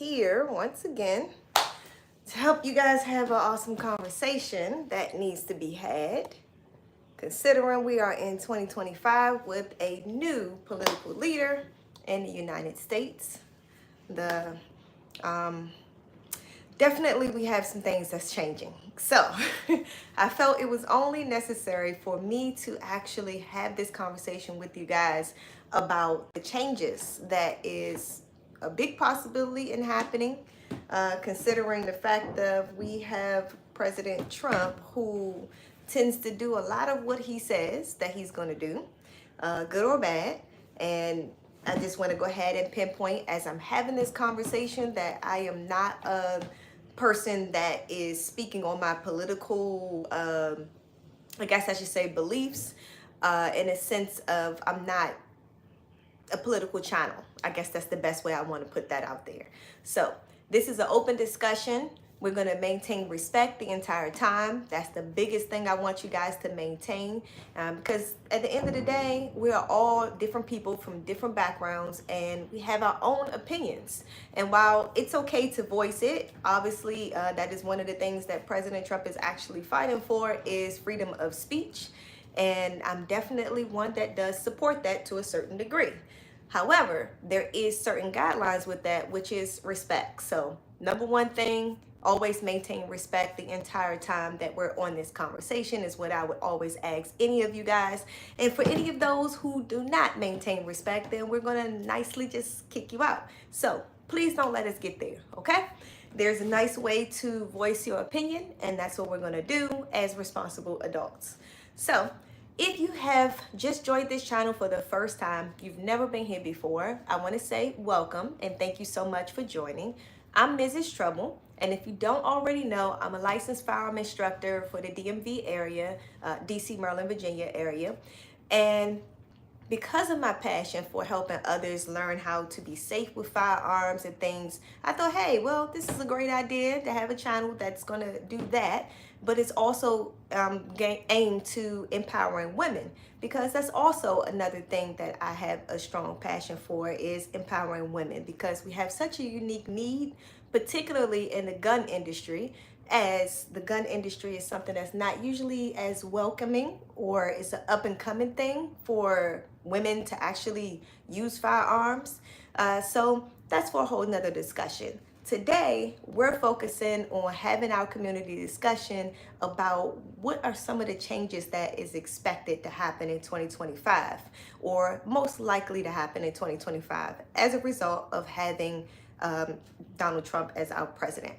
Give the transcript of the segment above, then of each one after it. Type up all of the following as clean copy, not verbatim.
here once again to help you guys have an awesome conversation that needs to be had, considering we are in 2025 with a new political leader in the United States. Definitely we have some things that's changing. So I felt it was only necessary for me to actually have this conversation with you guys about the changes that is a big possibility in happening, considering the fact that we have President Trump, who tends to do a lot of what he says that he's going to do, good or bad. And I just want to go ahead and pinpoint, as I'm having this conversation, that I am not a person that is speaking on my political, I guess I should say, beliefs, in a sense of I'm not a political channel. I guess that's the best way I want to put that out there. So this is an open discussion. We're going to maintain respect the entire time. That's the biggest thing I want you guys to maintain, because at the end of the day, we are all different people from different backgrounds, and we have our own opinions. And while it's okay to voice it, obviously that is one of the things that President Trump is actually fighting for, is freedom of speech. And I'm definitely one that does support that to a certain degree. However, there is certain guidelines with that, which is respect. So number one thing, always maintain respect the entire time that we're on this conversation is what I would always ask any of you guys. And for any of those who do not maintain respect, then we're going to nicely just kick you out. So please don't let us get there, okay? There's a nice way to voice your opinion, and that's what we're going to do as responsible adults. So if you have just joined this channel for the first time, you've never been here before, I want to say welcome and thank you so much for joining. I'm Mrs. Trouble, and if you don't already know, I'm a licensed firearm instructor for the DMV area, DC, Maryland, Virginia area. And because of my passion for helping others learn how to be safe with firearms and things, I thought, hey, well, this is a great idea to have a channel that's going to do that, but it's also aimed to empowering women, because that's also another thing that I have a strong passion for, is empowering women, because we have such a unique need, particularly in the gun industry, as the gun industry is something that's not usually as welcoming, or it's an up and coming thing for women to actually use firearms. So that's for a whole nother discussion. Today, we're focusing on having our community discussion about what are some of the changes that is expected to happen in 2025, or most likely to happen in 2025 as a result of having Donald Trump as our president.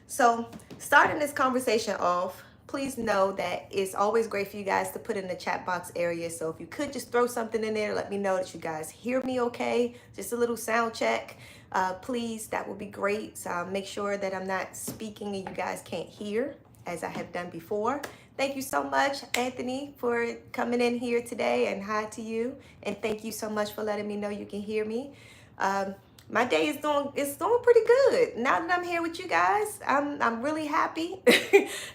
So starting this conversation off, please know that it's always great for you guys to put in the chat box area. So if you could just throw something in there, let me know that you guys hear me okay. Just a little sound check. Please, that would be great. So I'll make sure that I'm not speaking and you guys can't hear, as I have done before. Thank you so much, Anthony, for coming in here today, and hi to you. And thank you so much for letting me know you can hear me. My day is doing pretty good. Now that I'm here with you guys, I'm really happy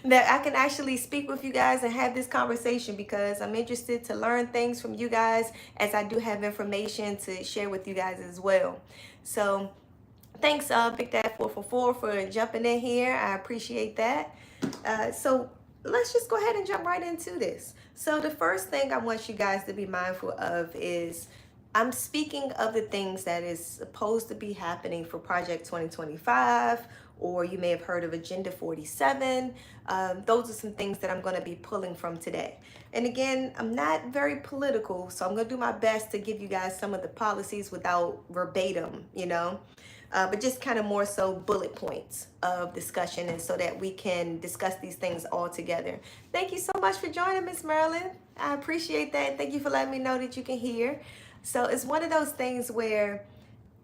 that I can actually speak with you guys and have this conversation, because I'm interested to learn things from you guys, as I do have information to share with you guys as well. So thanks, Big Dad 444, for jumping in here. I appreciate that. So let's just go ahead and jump right into this. So the first thing I want you guys to be mindful of is, I'm speaking of the things that is supposed to be happening for Project 2025, or you may have heard of Agenda 47. Those are some things that I'm going to be pulling from today. And again, I'm not very political, so I'm going to do my best to give you guys some of the policies without verbatim, but just kind of more so bullet points of discussion, and so that we can discuss these things all together. Thank you so much for joining, Miss Marilyn. I appreciate that. Thank you for letting me know that you can hear. So it's one of those things where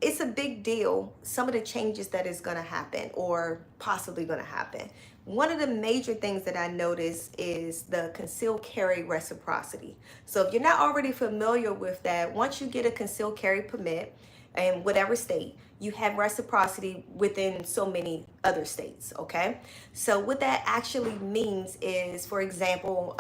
it's a big deal, some of the changes that is going to happen, or possibly going to happen. One of the major things that I notice is the concealed carry reciprocity. So if you're not already familiar with that, once you get a concealed carry permit in whatever state, you have reciprocity within so many other states, okay? So what that actually means is, for example,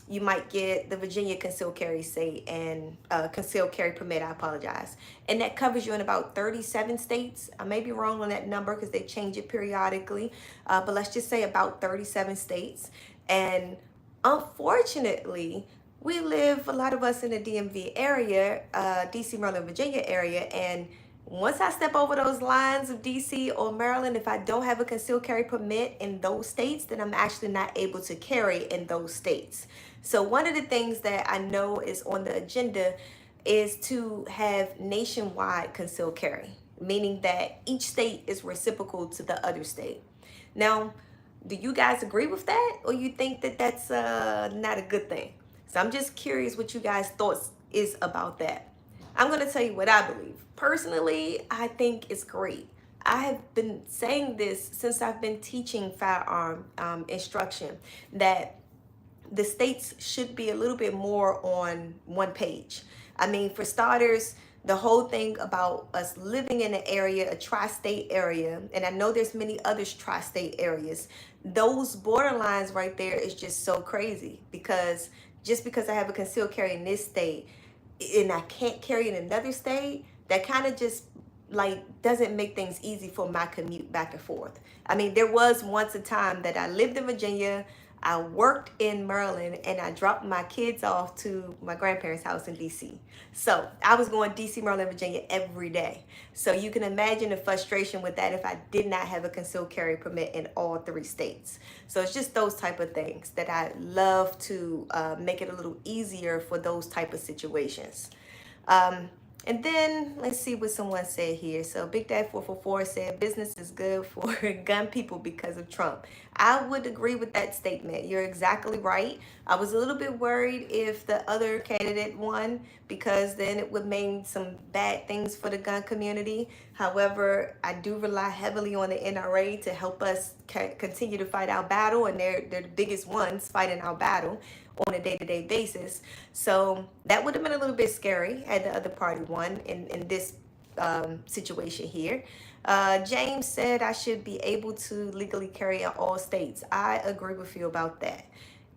you might get the Virginia concealed carry state and concealed carry permit, I apologize. And that covers you in about 37 states. I may be wrong on that number because they change it periodically, but let's just say about 37 states. And unfortunately, we live, a lot of us, in the DMV area, DC, Maryland, Virginia area, and once I step over those lines of DC or Maryland, if I don't have a concealed carry permit in those states, then I'm actually not able to carry in those states. So one of the things that I know is on the agenda is to have nationwide concealed carry, meaning that each state is reciprocal to the other state. Now, do you guys agree with that, or you think that that's not a good thing? So I'm just curious what you guys' thoughts is about that. I'm going to tell you what I believe. Personally, I think it's great. I have been saying this since I've been teaching firearm instruction, that the states should be a little bit more on one page. I mean, for starters, the whole thing about us living in an area, a tri-state area, and I know there's many other tri-state areas, those borderlines right there is just so crazy, because just because I have a concealed carry in this state and I can't carry in another state, that kind of just like doesn't make things easy for my commute back and forth. I mean, there was once a time that I lived in Virginia, I worked in Maryland, and I dropped my kids off to my grandparents' house in DC. So I was going DC, Maryland, Virginia every day. So you can imagine the frustration with that if I did not have a concealed carry permit in all 3 states. So it's just those type of things that I love to make it a little easier for those type of situations. And then let's see what someone said here. So Big Dad 444 said business is good for gun people because of Trump. I would agree with that statement. You're exactly right. I was a little bit worried if the other candidate won, because then it would mean some bad things for the gun community. However, I do rely heavily on the NRA to help us continue to fight our battle, and they're the biggest ones fighting our battle on a day-to-day basis. So that would have been a little bit scary had the other party won in this situation here. James said I should be able to legally carry in all states. I agree with you about that.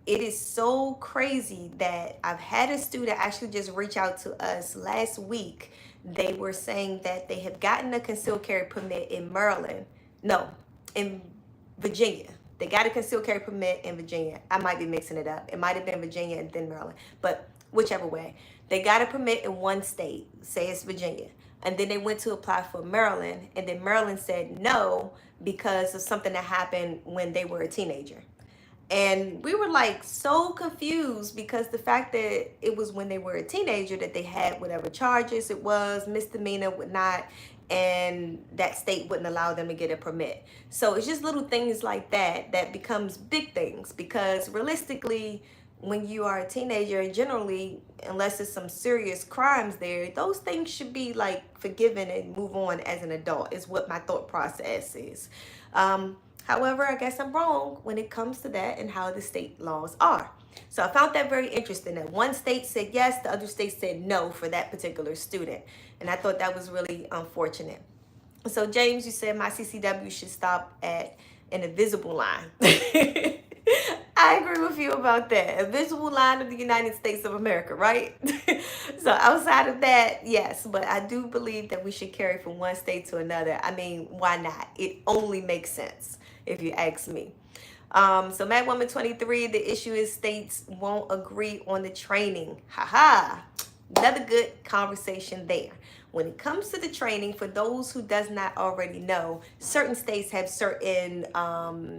It is so crazy that I've had a student actually just reach out to us last week. They were saying that they have gotten a concealed carry permit in in Virginia. They got a concealed carry permit in Virginia. I might be mixing it up. It might have been Virginia and then Maryland, but whichever way. They got a permit in one state, say it's Virginia, and then they went to apply for Maryland, and then Maryland said no because of something that happened when they were a teenager. And we were like so confused, because the fact that it was when they were a teenager that they had whatever charges it was, misdemeanor, whatnot, and that state wouldn't allow them to get a permit. So it's just little things like that that becomes big things, because realistically, when you are a teenager, and generally, unless it's some serious crimes there, those things should be like forgiven and move on as an adult, is what my thought process is. However, I guess I'm wrong when it comes to that and how the state laws are. So I found that very interesting that one state said yes, the other state said no for that particular student. And I thought that was really unfortunate. So James, you said my CCW should stop at an invisible line. I agree with you about that. A visible line of the United States of America, right? So outside of that, yes, but I do believe that we should carry from one state to another. I mean, why not? It only makes sense, if you ask me. So Mad Woman 23, the issue is states won't agree on the training. Haha. Another good conversation there. When it comes to the training, for those who does not already know, certain states have certain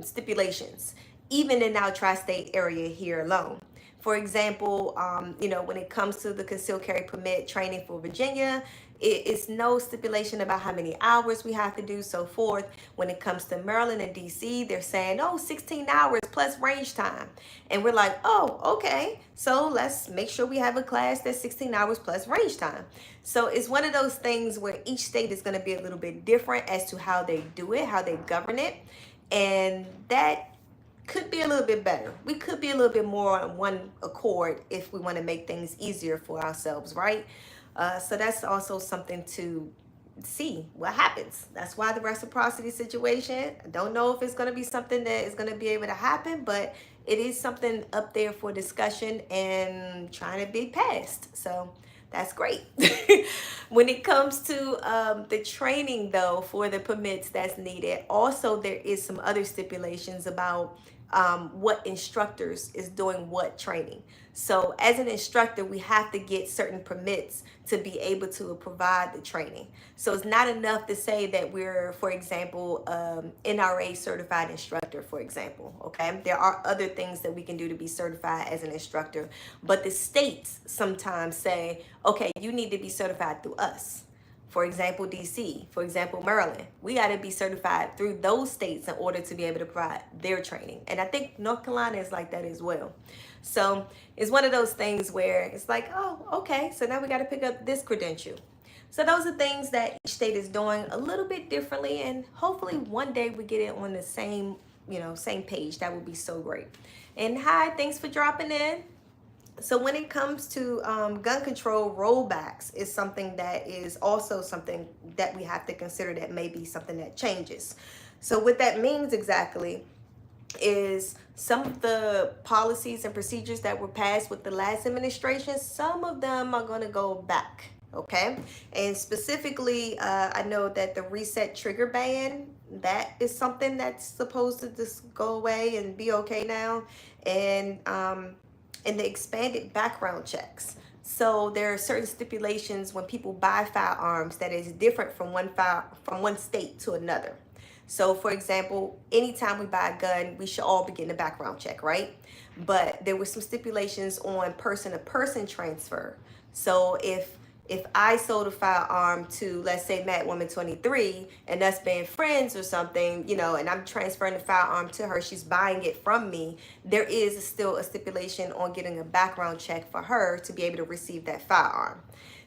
stipulations, even in our tri-state area here alone. For example, when it comes to the concealed carry permit training for Virginia, it's no stipulation about how many hours we have to do, so forth. When it comes to Maryland and DC, they're saying, 16 hours plus range time. And we're like, oh, okay. So let's make sure we have a class that's 16 hours plus range time. So it's one of those things where each state is going to be a little bit different as to how they do it, how they govern it. And that could be a little bit better. We could be a little bit more on one accord if we want to make things easier for ourselves, right? So that's also something to see what happens. That's why the reciprocity situation, I don't know if it's going to be something that is going to be able to happen, but it is something up there for discussion and trying to be passed. So that's great. When it comes to the training, though, for the permits that's needed, also there is some other stipulations about what instructors is doing what training. So as an instructor, we have to get certain permits to be able to provide the training. So it's not enough to say that we're, for example, NRA certified instructor, for example. Okay, there are other things that we can do to be certified as an instructor, but the states sometimes say, okay, you need to be certified through us. For example, DC, for example, Maryland, we got to be certified through those states in order to be able to provide their training. And I think North Carolina is like that as well. So it's one of those things where it's like, oh, okay, so now we got to pick up this credential. So those are things that each state is doing a little bit differently, and hopefully one day we get it on the same, same page. That would be so great. And hi, thanks for dropping in. So when it comes to gun control, rollbacks is something that is also something that we have to consider, that may be something that changes. So what that means exactly is some of the policies and procedures that were passed with the last administration, some of them are going to go back. Okay. And specifically, I know that the reset trigger ban, that is something that's supposed to just go away and be okay now. And the expanded background checks. So there are certain stipulations when people buy firearms that is different from one state to another. So for example, anytime we buy a gun, we should all be getting a background check, right? But there were some stipulations on person-to-person transfer. So if I sold a firearm to, let's say, Matt Woman 23, and us being friends or something, and I'm transferring the firearm to her, she's buying it from me, there is still a stipulation on getting a background check for her to be able to receive that firearm.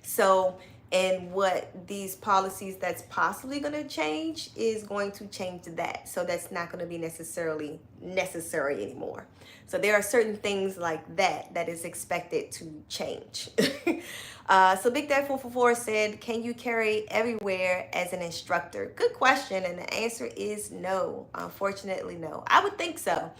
So, and what these policies that's possibly going to change is going to change that. So that's not going to be necessarily necessary anymore. So there are certain things like that is expected to change. So Big Dad 444 said, can you carry everywhere as an instructor? Good question. And the answer is no. Unfortunately, no. I would think so.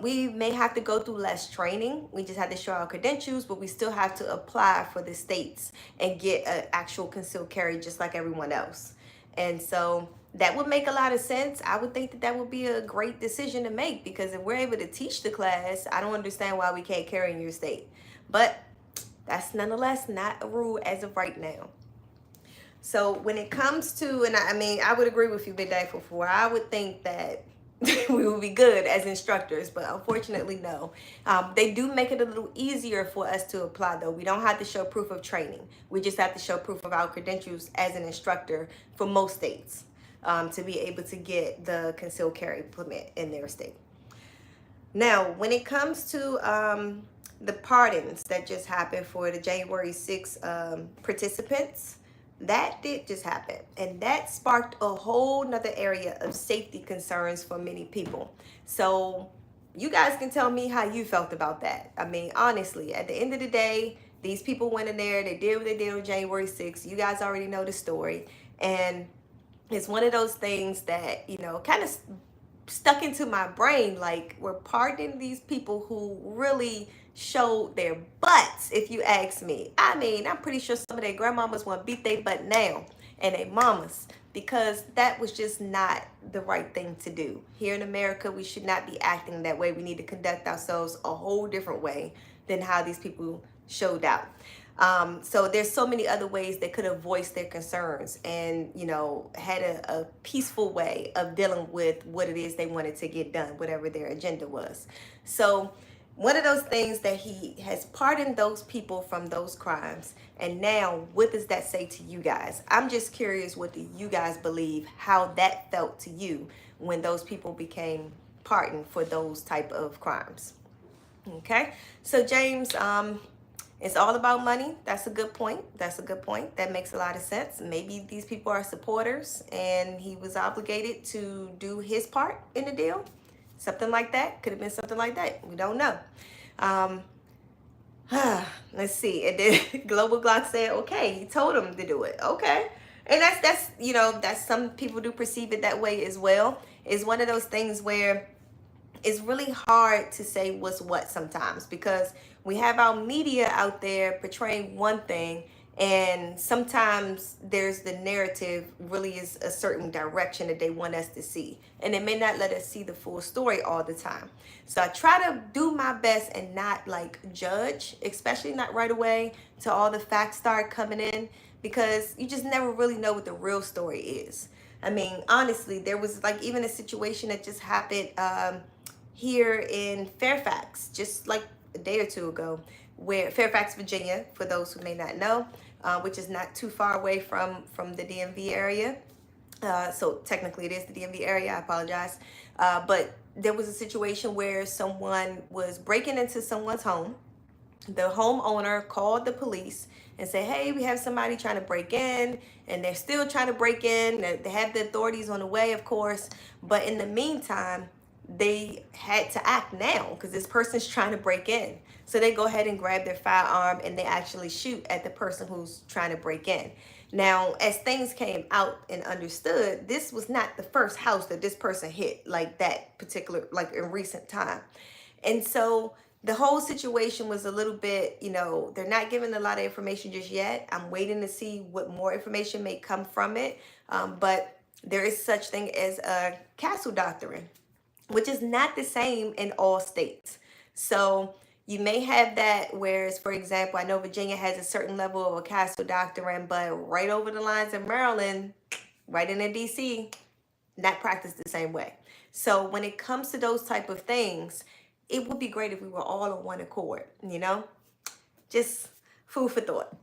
We may have to go through less training. We just have to show our credentials, but we still have to apply for the states and get an actual concealed carry just like everyone else. And so that would make a lot of sense. I would think that would be a great decision to make, because if we're able to teach the class, I don't understand why we can't carry in your state. But that's nonetheless not a rule as of right now. So when it comes to, and I would agree with you, Big Day 44. I would think that we will be good as instructors, but unfortunately, no. They do make it a little easier for us to apply, though. We don't have to show proof of training. We just have to show proof of our credentials as an instructor for most states to be able to get the concealed carry permit in their state. Now, when it comes to the pardons that just happened for the January 6 participants, that did just happen, and that sparked a whole nother area of safety concerns for many people. So you guys can tell me how you felt about that. I mean, honestly, at the end of the day, these people went in there, they did what they did on January 6th. You guys already know the story, and it's one of those things that, kind of stuck into my brain. Like, we're pardoning these people who really showed their butts, if you ask me. I mean, I'm pretty sure some of their grandmamas want to beat their butt now, and their mamas, because that was just not the right thing to do. Here in America, we should not be acting that way. We need to conduct ourselves a whole different way than how these people showed out. So there's so many other ways they could have voiced their concerns and, had a peaceful way of dealing with what it is they wanted to get done, whatever their agenda was. So one of those things that he has pardoned those people from those crimes. And now, what does that say to you guys? I'm just curious, what do you guys believe, how that felt to you when those people became pardoned for those type of crimes? Okay, so James, it's all about money. That's a good point. That makes a lot of sense. Maybe these people are supporters and he was obligated to do his part in the deal. Something like that. Could have been something like that. We don't know. Let's see. And then Global Glock said, okay, he told him to do it. Okay. And that's some people do perceive it that way as well. It's one of those things where it's really hard to say what's what sometimes, because we have our media out there portraying one thing, and sometimes there's the narrative really is a certain direction that they want us to see, and they may not let us see the full story all the time. So I try to do my best and not like judge, especially not right away till all the facts start coming in, because you just never really know what the real story is. I mean, honestly, there was like even a situation that just happened here in Fairfax, just like a day or two ago, where Fairfax, Virginia, for those who may not know, which is not too far away from the DMV area. So technically it is the DMV area. I apologize. But there was a situation where someone was breaking into someone's home. The homeowner called the police and said, hey, we have somebody trying to break in, and they're still trying to break in. They have the authorities on the way, of course. But in the meantime, they had to act now because this person's trying to break in. So they go ahead and grab their firearm and they actually shoot at the person who's trying to break in. Now, as things came out and understood, this was not the first house that this person hit like that particular, like in recent time. And so the whole situation was a little bit, they're not giving a lot of information just yet. I'm waiting to see what more information may come from it. But there is such thing as a castle doctrine, which is not the same in all states. So you may have that, whereas, for example, I know Virginia has a certain level of a castle doctrine, but right over the lines in Maryland, right in DC, not practiced the same way. So when it comes to those type of things, it would be great if we were all on one accord, just food for thought.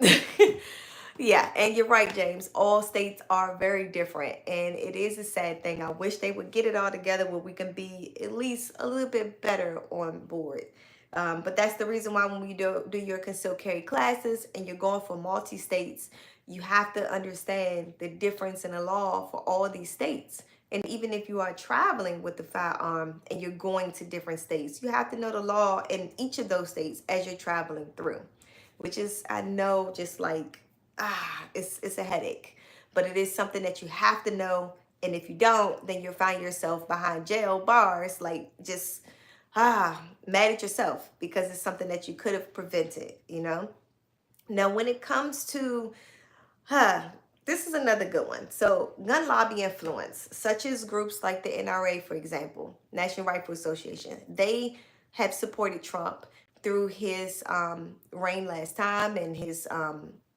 Yeah, and you're right, James. All states are very different, and it is a sad thing. I wish they would get it all together where we can be at least a little bit better on board. But that's the reason why when you do your concealed carry classes and you're going for multi-states, you have to understand the difference in the law for all these states. And even if you are traveling with the firearm and you're going to different states, you have to know the law in each of those states as you're traveling through, which is, I know, just like, it's a headache, but it is something that you have to know. And if you don't, then you'll find yourself behind jail bars, like just, mad at yourself because it's something that you could have prevented, Now, when it comes to, this is another good one. So gun lobby influence, such as groups like the NRA, for example, National Rifle Association, they have supported Trump through his reign last time and his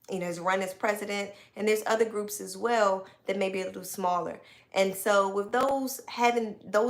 his run as president. And there's other groups as well that may be a little smaller. And so with those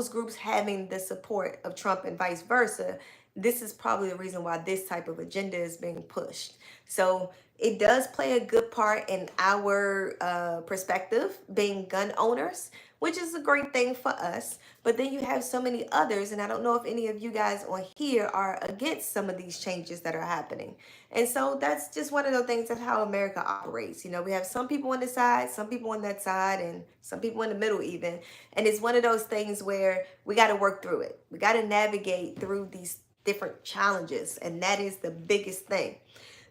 groups having the support of Trump and vice versa, this is probably the reason why this type of agenda is being pushed. So it does play a good part in our perspective, being gun owners, which is a great thing for us. But then you have so many others, and I don't know if any of you guys on here are against some of these changes that are happening. And so that's just one of those things. That's how America operates. We have some people on this side, some people on that side, and some people in the middle even. And it's one of those things where we got to work through it. We got to navigate through these different challenges, and that is the biggest thing.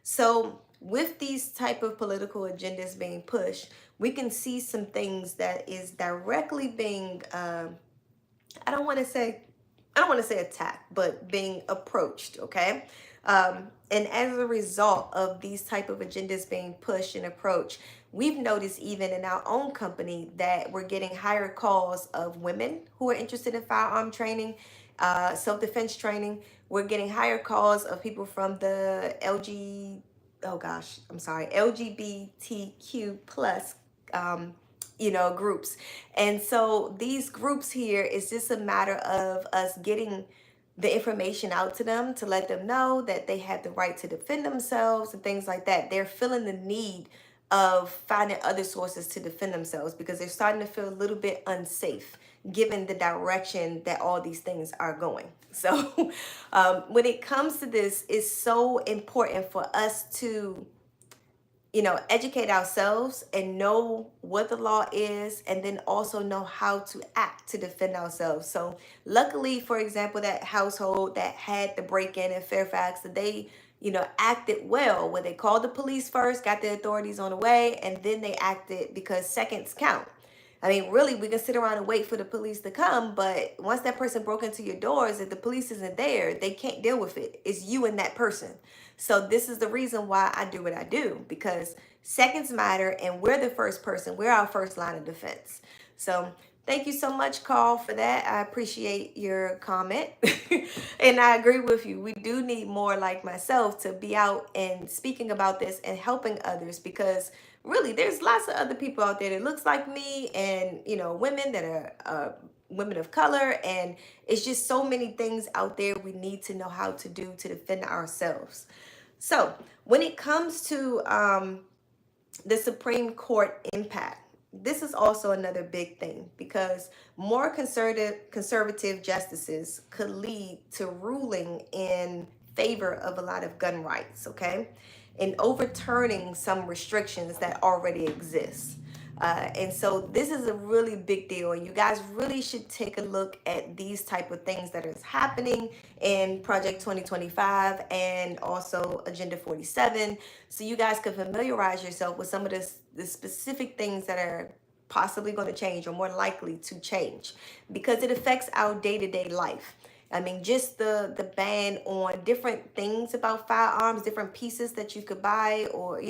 So with these type of political agendas being pushed, we can see some things that is directly being, I don't want to say attacked, but being approached, okay? And as a result of these type of agendas being pushed and approached, we've noticed even in our own company that we're getting higher calls of women who are interested in firearm training, self-defense training. We're getting higher calls of people from the LGBTQ plus, groups. And so these groups here is just a matter of us getting the information out to them to let them know that they have the right to defend themselves and things like that. They're feeling the need of finding other sources to defend themselves because they're starting to feel a little bit unsafe given the direction that all these things are going. So when it comes to this, it's so important for us to educate ourselves and know what the law is, and then also know how to act to defend ourselves. So luckily, for example, that household that had the break-in in Fairfax, that they, acted well, where they called the police first, got the authorities on the way, and then they acted because seconds count. I mean, really, we can sit around and wait for the police to come, but once that person broke into your doors, if the police isn't there, they can't deal with it. It's you and that person. So this is the reason why I do what I do, because seconds matter, and we're the first person. We're our first line of defense. So thank you so much, Carl, for that. I appreciate your comment. And I agree with you. We do need more like myself to be out and speaking about this and helping others, because really there's lots of other people out there that looks like me, and women that are women of color, and it's just so many things out there we need to know how to do to defend ourselves. So when it comes to the Supreme Court impact, this is also another big thing, because more conservative justices could lead to ruling in favor of a lot of gun rights, okay, and overturning some restrictions that already exist. And so this is a really big deal, and you guys really should take a look at these type of things that is happening in Project 2025 and also Agenda 47, so you guys can familiarize yourself with some of the specific things that are possibly going to change or more likely to change, because it affects our day-to-day life. I mean, just the ban on different things about firearms, different pieces that you could buy, or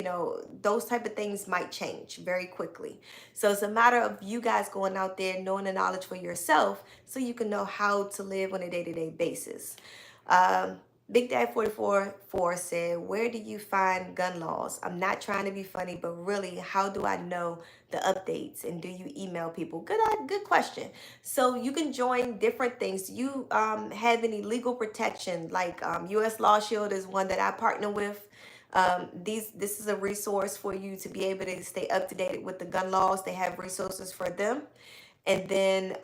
those type of things might change very quickly. So it's a matter of you guys going out there, knowing the knowledge for yourself, so you can know how to live on a day-to-day basis. Big Dad 44 said, where do you find gun laws? I'm not trying to be funny, but really, how do I know the updates? And do you email people? Good question. So you can join different things. You have any legal protection, like U.S. Law Shield is one that I partner with. This is a resource for you to be able to stay up to date with the gun laws. They have resources for them. And then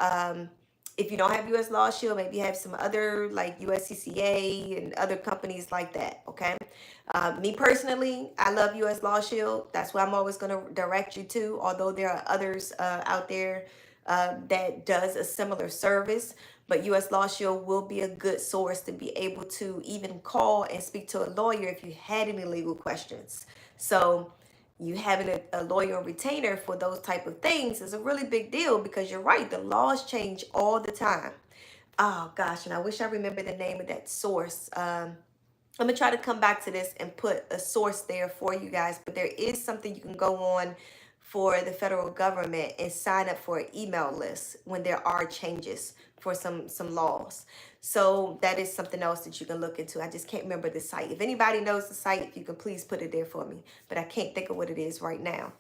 if you don't have U.S. Law Shield, maybe you have some other like USCCA and other companies like that, okay? Me personally, I love U.S. Law Shield. That's what I'm always going to direct you to, although there are others out there that does a similar service. But U.S. Law Shield will be a good source to be able to even call and speak to a lawyer if you had any legal questions. So you having a lawyer or retainer for those type of things is a really big deal, because you're right, the laws change all the time. Oh gosh, and I wish I remember the name of that source. I'm gonna try to come back to this and put a source there for you guys, but there is something you can go on for the federal government and sign up for an email list when there are changes for some laws. So that is something else that you can look into. I just can't remember the site. If anybody knows the site, if you can please put it there for me, but I can't think of what it is right now.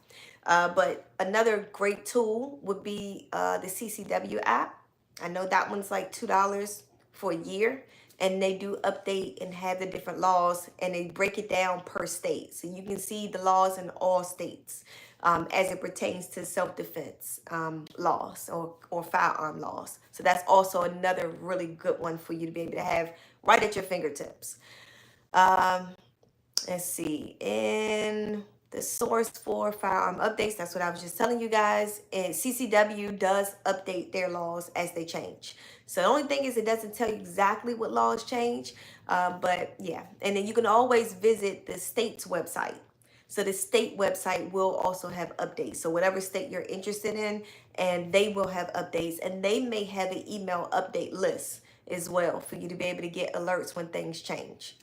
But another great tool would be the CCW app. I know that one's like $2 for a year, and they do update and have the different laws, and they break it down per state, so you can see the laws in all states as it pertains to self-defense laws or firearm laws. So that's also another really good one for you to be able to have right at your fingertips. Let's see, in the source for firearm updates, that's what I was just telling you guys, and CCW does update their laws as they change. So the only thing is, it doesn't tell you exactly what laws change, but yeah. And then you can always visit the state's website. So the state website will also have updates. So whatever state you're interested in, and they will have updates, and they may have an email update list as well for you to be able to get alerts when things change.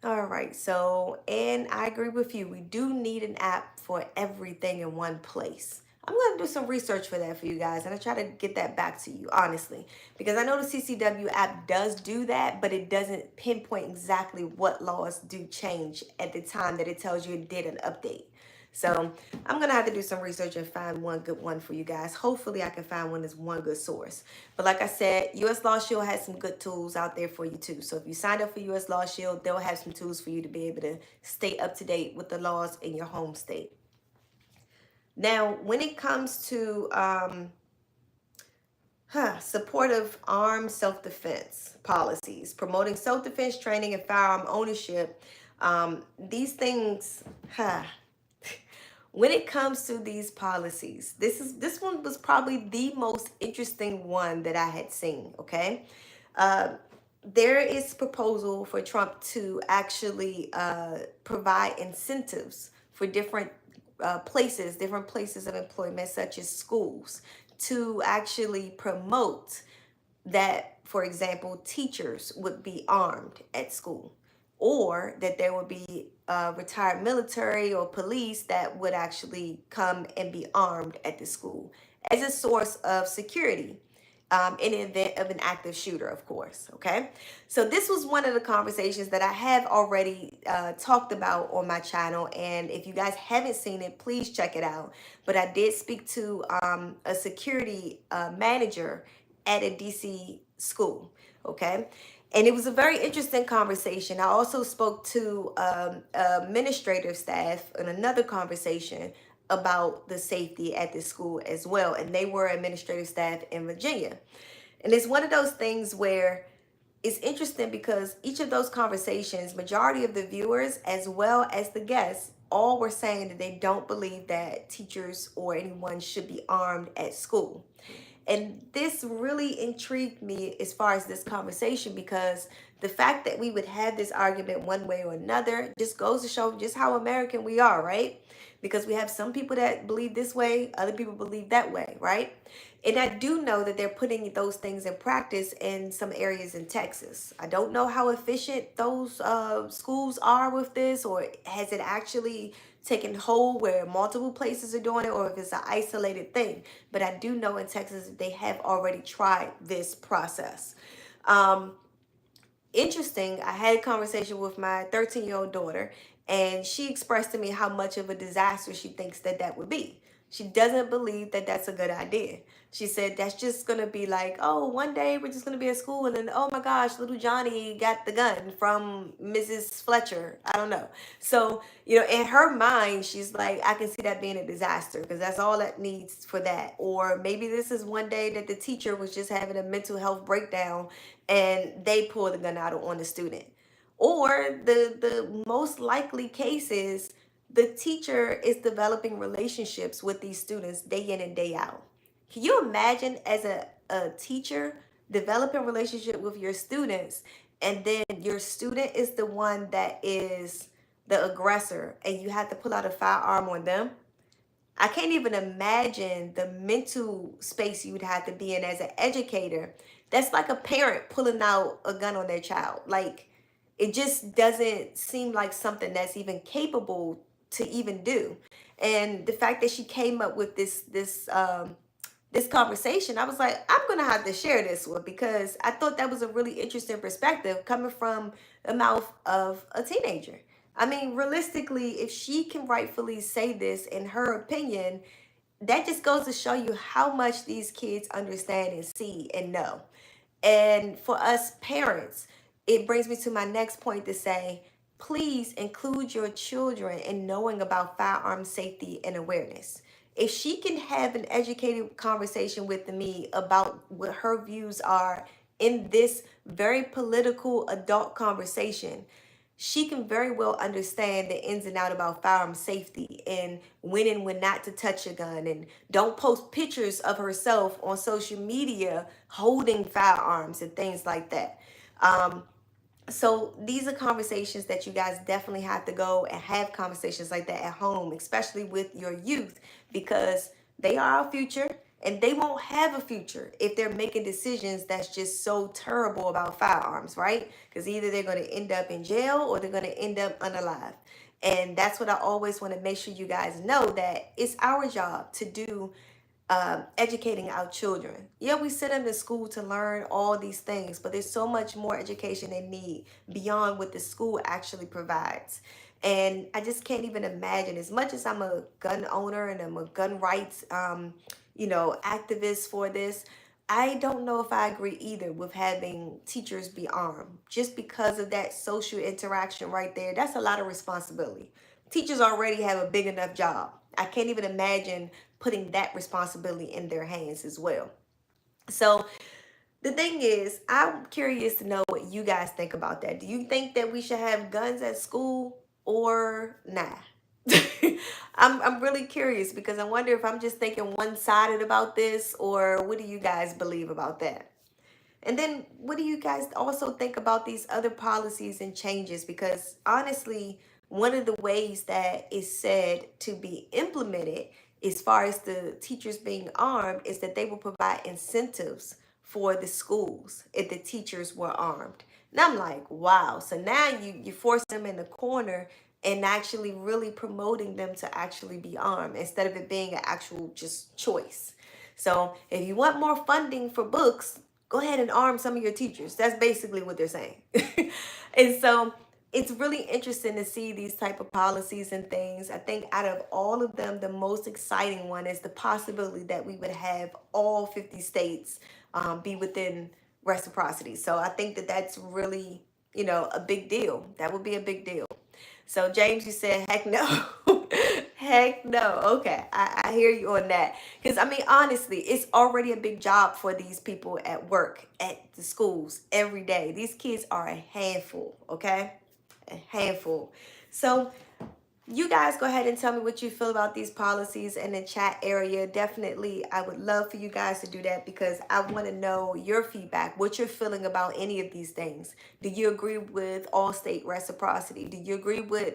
All right, so, and I agree with you. We do need an app for everything in one place. I'm going to do some research for that for you guys, and I try to get that back to you, honestly, because I know the CCW app does do that, but it doesn't pinpoint exactly what laws do change at the time that it tells you it did an update. So I'm going to have to do some research and find one good one for you guys. Hopefully I can find one that's one good source. But like I said, U.S. Law Shield has some good tools out there for you too. So if you signed up for U.S. Law Shield, they'll have some tools for you to be able to stay up to date with the laws in your home state. Now, when it comes to supportive armed self-defense policies, promoting self-defense training and firearm ownership, these things, when it comes to these policies, this one was probably the most interesting one that I had seen, okay? There is proposal for Trump to actually provide incentives for different places, different places of employment, such as schools, to actually promote that, for example, teachers would be armed at school, or that there would be retired military or police that would actually come and be armed at the school as a source of security, in the event of an active shooter, of course. Okay, so this was one of the conversations that I have already talked about on my channel, and if you guys haven't seen it, please check it out. But I did speak to a security manager at a DC school. Okay, and it was a very interesting conversation. I also spoke to administrative staff in another conversation about the safety at the school as well, and they were administrative staff in Virginia. And it's one of those things where it's interesting because each of those conversations, majority of the viewers as well as the guests, all were saying that they don't believe that teachers or anyone should be armed at school. And this really intrigued me as far as this conversation, because the fact that we would have this argument one way or another just goes to show just how American we are, right? Because we have some people that believe this way, other people believe that way, right? And I do know that they're putting those things in practice in some areas in Texas. I don't know how efficient those schools are with this, or has it actually taken hold where multiple places are doing it, or if it's an isolated thing. But I do know in Texas they have already tried this process. Interesting, I had a conversation with my 13-year-old daughter, and she expressed to me how much of a disaster she thinks that that would be. She doesn't believe that that's a good idea. She said that's just going to be like, oh, one day we're just going to be at school, and then, oh my gosh, little Johnny got the gun from Mrs. Fletcher. I don't know. So, in her mind, she's like, I can see that being a disaster, because that's all that needs for that. Or maybe this is one day that the teacher was just having a mental health breakdown and they pull the gun out on the student. Or the most likely case is the teacher is developing relationships with these students day in and day out. Can you imagine, as a teacher, developing a relationship with your students, and then your student is the one that is the aggressor and you have to pull out a firearm on them? I can't even imagine the mental space you would have to be in as an educator. That's like a parent pulling out a gun on their child. Like, it just doesn't seem like something that's even capable to even do. And the fact that she came up with this conversation, I was like, I'm gonna have to share this one, because I thought that was a really interesting perspective coming from the mouth of a teenager. I mean, realistically, if she can rightfully say this in her opinion, that just goes to show you how much these kids understand and see and know. And for us parents, it brings me to my next point to say, please include your children in knowing about firearm safety and awareness. If she can have an educated conversation with me about what her views are in this very political adult conversation, she can very well understand the ins and out about firearm safety, and when not to touch a gun, and don't post pictures of herself on social media holding firearms and things like that. So these are conversations that you guys definitely have to go and have conversations like that at home, especially with your youth, because they are our future, and they won't have a future if they're making decisions that's just so terrible about firearms, right? Because either they're going to end up in jail or they're going to end up unalive. And that's what I always want to make sure you guys know, that it's our job to do educating our children. Yeah, we send them to school to learn all these things, but there's so much more education they need beyond what the school actually provides. And I just can't even imagine, as much as I'm a gun owner and I'm a gun rights, activist for this, I don't know if I agree either with having teachers be armed, just because of that social interaction right there. That's a lot of responsibility. Teachers already have a big enough job. I can't even imagine putting that responsibility in their hands as well. So the thing is, I'm curious to know what you guys think about that. Do you think that we should have guns at school or nah? I'm really curious, because I wonder if I'm just thinking one-sided about this, or what do you guys believe about that? And then what do you guys also think about these other policies and changes? Because honestly, one of the ways that is said to be implemented as far as the teachers being armed is that they will provide incentives for the schools if the teachers were armed. And I'm like, wow. So now you force them in the corner and actually really promoting them to actually be armed instead of it being an actual just choice. So if you want more funding for books, go ahead and arm some of your teachers. That's basically what they're saying. And so it's really interesting to see these type of policies and things. I think out of all of them, the most exciting one is the possibility that we would have all 50 states be within reciprocity. So I think that that's really, a big deal. That would be a big deal. So James, you said, heck no. Heck no. Okay, I hear you on that. Because I mean, honestly, it's already a big job for these people at work, at the schools, every day. These kids are a handful, okay? A handful. So you guys go ahead and tell me what you feel about these policies in the chat area. Definitely, I would love for you guys to do that because I want to know your feedback, what you're feeling about any of these things. Do you agree with all state reciprocity? Do you agree with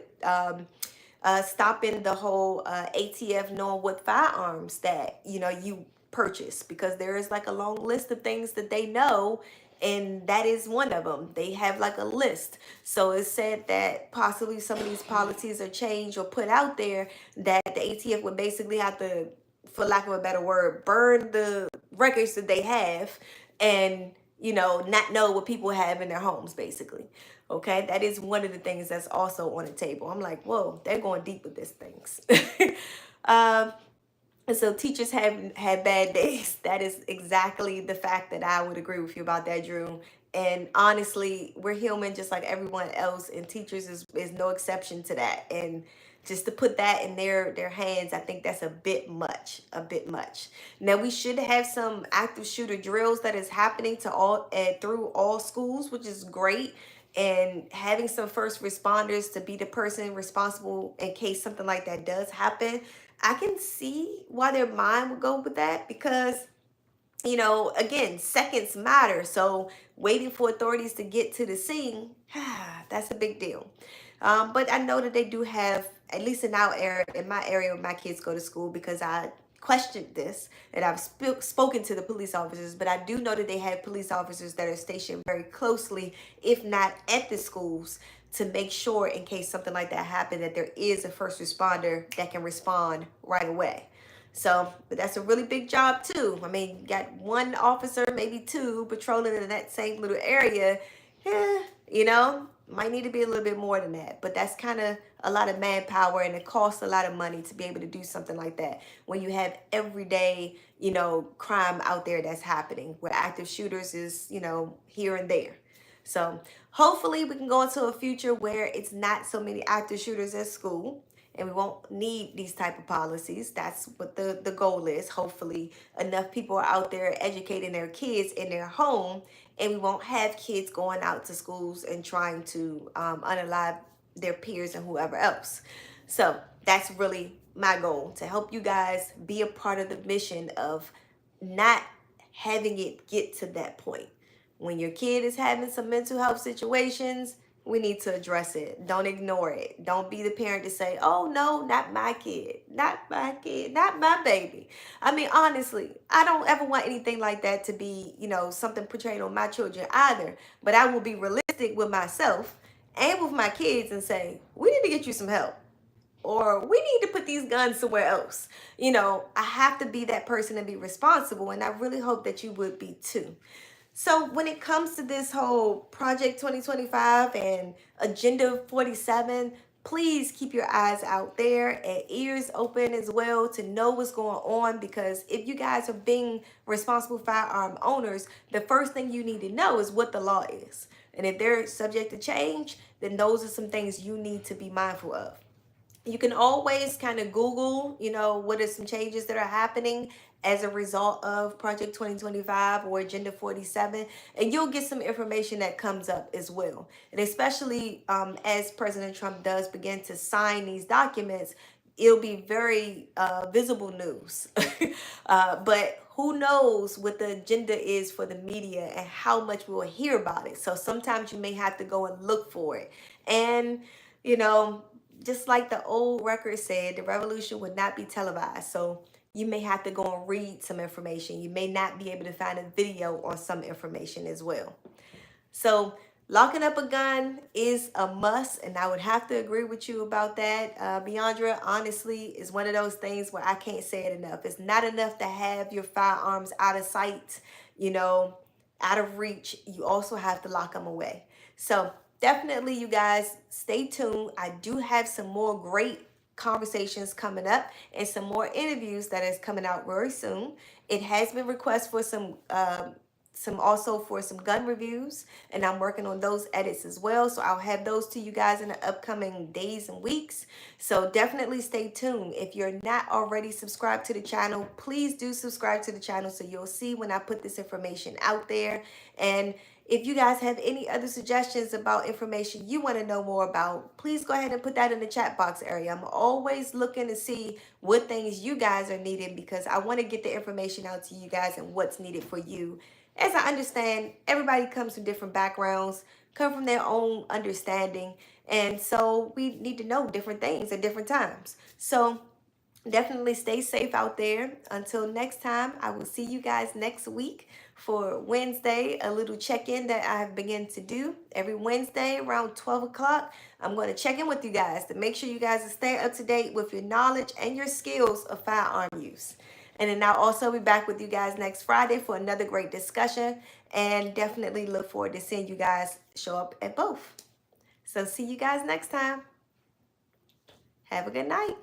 stopping the whole ATF knowing what firearms that you purchase? Because there is like a long list of things that they know, and that is one of them. They have like a list. So it's said that possibly some of these policies are changed or put out there that the ATF would basically have to, for lack of a better word, burn the records that they have and not know what people have in their homes, basically. Okay, that is one of the things that's also on the table. I'm like, whoa, they're going deep with these things. um, and so teachers have had bad days. That is exactly the fact that I would agree with you about that, Drew. And honestly, we're human just like everyone else, and teachers is no exception to that. And just to put that in their hands, I think that's a bit much, a bit much. Now we should have some active shooter drills that is happening to all through all schools, which is great. And having some first responders to be the person responsible in case something like that does happen, I can see why their mind would go with that because, again, seconds matter. So waiting for authorities to get to the scene, that's a big deal. But I know that they do have, at least in our area, in my area where my kids go to school, because I questioned this and I've spoken to the police officers, but I do know that they have police officers that are stationed very closely, if not at the schools, to make sure in case something like that happened that there is a first responder that can respond right away. So, but that's a really big job too. I mean, you got one officer, maybe two, patrolling in that same little area. Yeah, might need to be a little bit more than that. But that's kind of a lot of manpower, and it costs a lot of money to be able to do something like that when you have everyday, crime out there that's happening where active shooters is, here and there. So hopefully we can go into a future where it's not so many active shooters at school and we won't need these type of policies. That's what the goal is. Hopefully enough people are out there educating their kids in their home, and we won't have kids going out to schools and trying to unalive their peers and whoever else. So that's really my goal, to help you guys be a part of the mission of not having it get to that point. When your kid is having some mental health situations, we need to address it. Don't ignore it. Don't be the parent to say, oh no, not my kid, not my kid, not my baby. I mean, honestly, I don't ever want anything like that to be, something portrayed on my children either. But I will be realistic with myself and with my kids and say, we need to get you some help. Or we need to put these guns somewhere else. I have to be that person and be responsible. And I really hope that you would be too. So when it comes to this whole Project 2025 and Agenda 47, please keep your eyes out there and ears open as well to know what's going on, because if you guys are being responsible firearm owners, the first thing you need to know is what the law is. And if they're subject to change, then those are some things you need to be mindful of. You can always kind of Google, what are some changes that are happening as a result of Project 2025 or Agenda 47, and you'll get some information that comes up as well. And especially as President Trump does begin to sign these documents, it'll be very visible news. But who knows what the agenda is for the media and how much we'll hear about it. So sometimes you may have to go and look for it. And, just like the old record said, the revolution would not be televised. So you may have to go and read some information. You may not be able to find a video on some information as well. So locking up a gun is a must, and I would have to agree with you about that. Beyondra, honestly, is one of those things where I can't say it enough. It's not enough to have your firearms out of sight, you know, out of reach. You also have to lock them away. So definitely, you guys, stay tuned. I do have some more great conversations coming up and some more interviews that is coming out very soon. It has been requested for some also for some gun reviews, and I'm working on those edits as well, so I'll have those to you guys in the upcoming days and weeks. So definitely stay tuned. If you're not already subscribed to the channel, please do subscribe to the channel so you'll see when I put this information out there. And if you guys have any other suggestions about information you want to know more about, please go ahead and put that in the chat box area. I'm always looking to see what things you guys are needing, because I want to get the information out to you guys and what's needed for you. As I understand, everybody comes from different backgrounds, come from their own understanding, and so we need to know different things at different times. So definitely stay safe out there. Until next time, I will see you guys next week for Wednesday, a little check-in that I have begun to do every Wednesday around 12 o'clock. I'm going to check in with you guys to make sure you guys are staying up to date with your knowledge and your skills of firearm use. And then I'll also be back with you guys next Friday for another great discussion, and definitely look forward to seeing you guys show up at both. So see you guys next time. Have a good night.